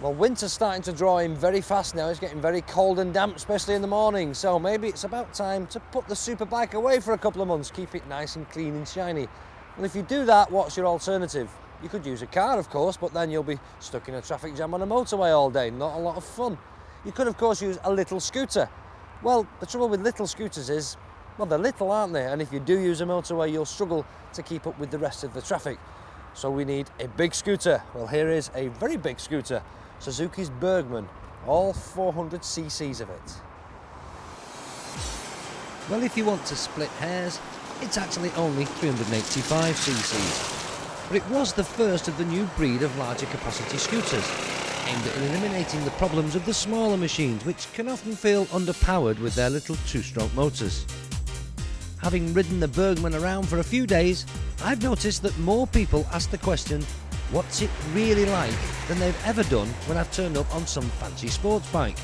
Well, winter's starting to draw in very fast now. It's getting very cold and damp, especially in the morning. So maybe it's about time to put the superbike away for a couple of months, keep it nice and clean and shiny. Well, if you do that, what's your alternative? You could use a car, of course, but then you'll be stuck in a traffic jam on a motorway all day. Not a lot of fun. You could, of course, use a little scooter. Well, the trouble with little scooters is, well, they're little, aren't they? And if you do use a motorway, you'll struggle to keep up with the rest of the traffic. So we need a big scooter. Well, here is a very big scooter. Suzuki's Burgman, all 400 cc's of it. Well, if you want to split hairs, it's actually only 385 cc's. But it was the first of the new breed of larger capacity scooters, aimed at eliminating the problems of the smaller machines, which can often feel underpowered with their little two-stroke motors. Having ridden the Burgman around for a few days, I've noticed that more people ask the question, what's it really like, than they've ever done when I've turned up on some fancy sports bike.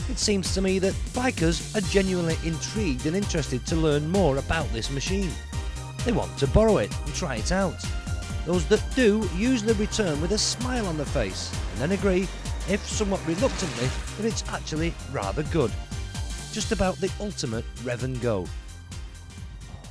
It seems to me that bikers are genuinely intrigued and interested to learn more about this machine. They want to borrow it and try it out. Those that do usually return with a smile on their face and then agree, if somewhat reluctantly, that it's actually rather good. Just about the ultimate rev and go.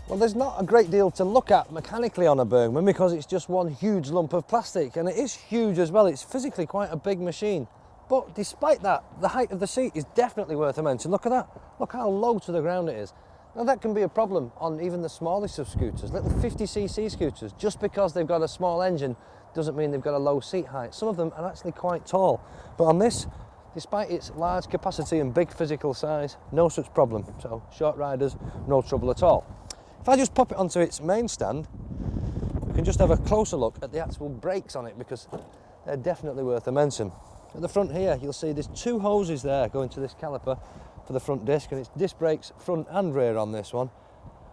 Well, there's not a great deal to look at mechanically on a Burgman because it's just one huge lump of plastic, and it is huge as well. It's physically quite a big machine. But despite that, the height of the seat is definitely worth a mention. Look at that. Look how low to the ground it is. Now that can be a problem on even the smallest of scooters, little 50cc scooters. Just because they've got a small engine doesn't mean they've got a low seat height. Some of them are actually quite tall. But on this, despite its large capacity and big physical size, no such problem. So short riders, no trouble at all. If I just pop it onto its main stand, we can just have a closer look at the actual brakes on it because they're definitely worth a mention. At the front here, you'll see there's two hoses there going to this caliper for the front disc, and it's disc brakes front and rear on this one.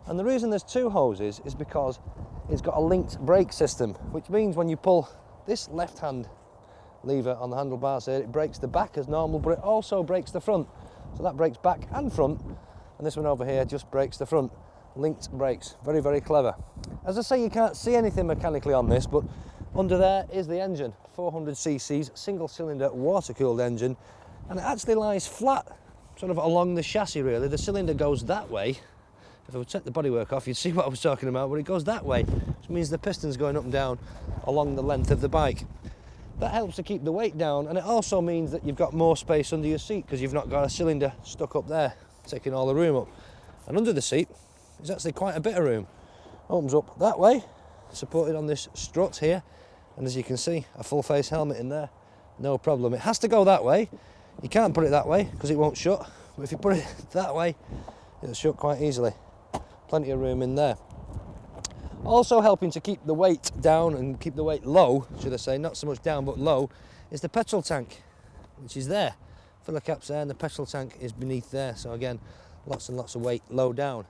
And the reason there's two hoses is because it's got a linked brake system, which means when you pull this left-hand lever on the handlebars here, it brakes the back as normal, but it also brakes the front. So that brakes back and front, and this one over here just brakes the front. Linked brakes, very, very clever. As I say, you can't see anything mechanically on this, but under there is the engine, 400 cc's, single cylinder water-cooled engine, and it actually lies flat, sort of along the chassis really. The cylinder goes that way. If I would take the bodywork off, you'd see what I was talking about, but it goes that way, which means the piston's going up and down along the length of the bike. That helps to keep the weight down, and it also means that you've got more space under your seat because you've not got a cylinder stuck up there, taking all the room up. And under the seat, there's actually quite a bit of room. Opens up that way, supported on this strut here, and as you can see, a full face helmet in there, no problem. It has to go that way. You can't put it that way because it won't shut, but if you put it that way, it'll shut quite easily. Plenty of room in there. Also helping to keep the weight down and keep the weight low, should I say, not so much down but low, is the petrol tank, which is there. Filler cap's there and the petrol tank is beneath there, so again, lots and lots of weight low down.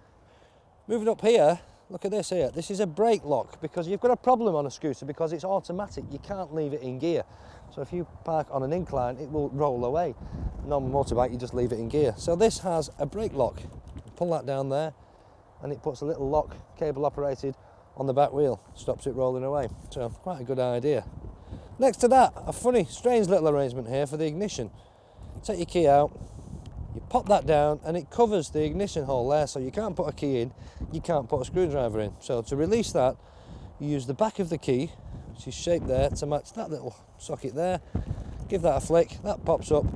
Moving up here, look at this here. This is a brake lock because you've got a problem on a scooter because it's automatic. You can't leave it in gear. So if you park on an incline, it will roll away. Non motorbike, you just leave it in gear. So this has a brake lock. Pull that down there and it puts a little lock, cable operated, on the back wheel. Stops it rolling away. So quite a good idea. Next to that, a funny, strange little arrangement here for the ignition. Take your key out. You pop that down and it covers the ignition hole there, so you can't put a key in, you can't put a screwdriver in. So to release that, you use the back of the key, which is shaped there to match that little socket there. Give that a flick, that pops up,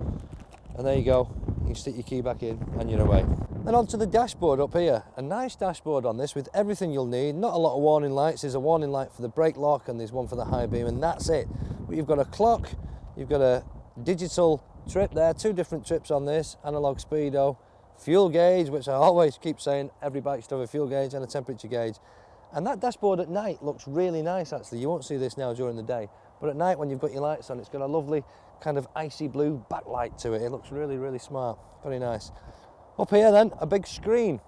and there you go. You stick your key back in and you're away. Then onto the dashboard up here. A nice dashboard on this with everything you'll need. Not a lot of warning lights. There's a warning light for the brake lock and there's one for the high beam, and that's it. But you've got a clock, you've got a digital trip there, two different trips on this, analog speedo, fuel gauge, which I always keep saying, every bike should have a fuel gauge and a temperature gauge. And that dashboard at night looks really nice actually. You won't see this now during the day, but at night when you've got your lights on, it's got a lovely kind of icy blue backlight to it. It looks really, really smart, very nice. Up here then, a big screen.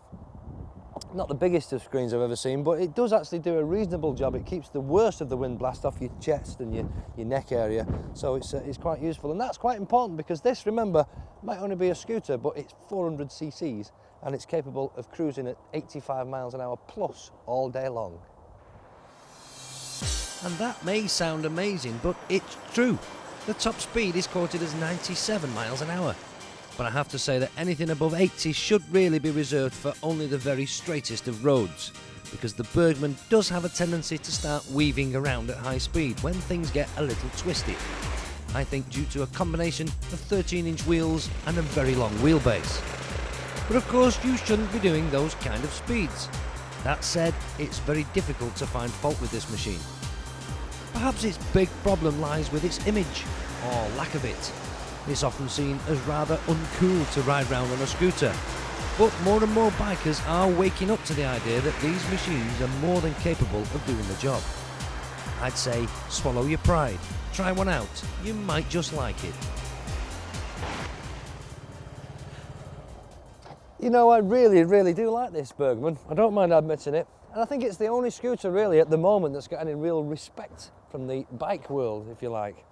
Not the biggest of screens I've ever seen, but it does actually do a reasonable job. It keeps the worst of the wind blast off your chest and your neck area, so it's quite useful. And that's quite important because this, remember, might only be a scooter, but it's 400 cc's and it's capable of cruising at 85 miles an hour plus all day long. And that may sound amazing, but it's true. The top speed is quoted as 97 miles an hour, but I have to say that anything above 80 should really be reserved for only the very straightest of roads, because the Burgman does have a tendency to start weaving around at high speed when things get a little twisty. I think due to a combination of 13-inch wheels and a very long wheelbase. But of course you shouldn't be doing those kind of speeds. That said, it's very difficult to find fault with this machine. Perhaps its big problem lies with its image, or lack of it. It's often seen as rather uncool to ride round on a scooter, but more and more bikers are waking up to the idea that these machines are more than capable of doing the job. I'd say swallow your pride, try one out, you might just like it. You know, I really do like this Burgman. I don't mind admitting it. And I think it's the only scooter really at the moment that's got any real respect from the bike world, if you like.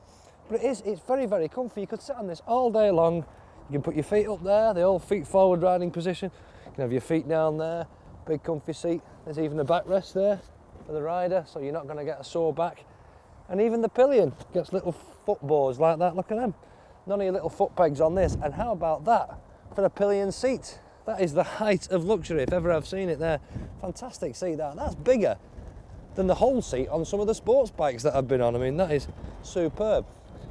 But it's very comfy. You could sit on this all day long. You can put your feet up there, the old feet forward riding position. You can have your feet down there, big comfy seat. There's even a backrest there for the rider, so you're not going to get a sore back. And even the pillion gets little footboards like that, look at them. None of your little foot pegs on this. And how about that for a pillion seat? That is the height of luxury, if ever I've seen it there. Fantastic seat that. That's bigger than the whole seat on some of the sports bikes that I've been on. I mean, that is superb.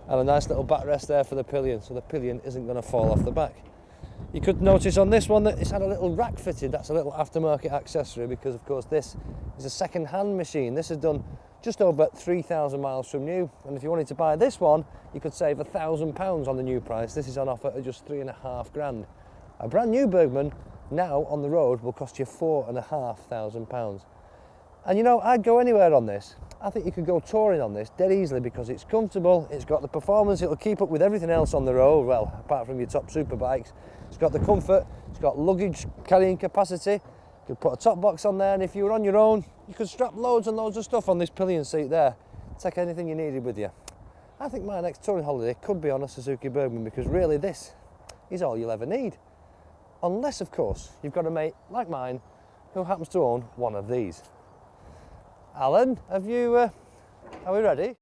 And a nice little backrest there for the pillion, so the pillion isn't going to fall off the back. You could notice on this one that it's had a little rack fitted. That's a little aftermarket accessory because, of course, this is a second-hand machine. This is done just over 3,000 miles from new. And if you wanted to buy this one, you could save £1,000 on the new price. This is on offer at just £3,500. A brand new Burgman now on the road will cost you £4,500. And you know, I'd go anywhere on this. I think you could go touring on this dead easily because it's comfortable, it's got the performance, it'll keep up with everything else on the road, well, apart from your top super bikes. It's got the comfort, it's got luggage carrying capacity. You could put a top box on there, and if you were on your own, you could strap loads and loads of stuff on this pillion seat there. Take anything you needed with you. I think my next touring holiday could be on a Suzuki Burgman because really this is all you'll ever need. Unless, of course, you've got a mate like mine who happens to own one of these. Alan, are we ready?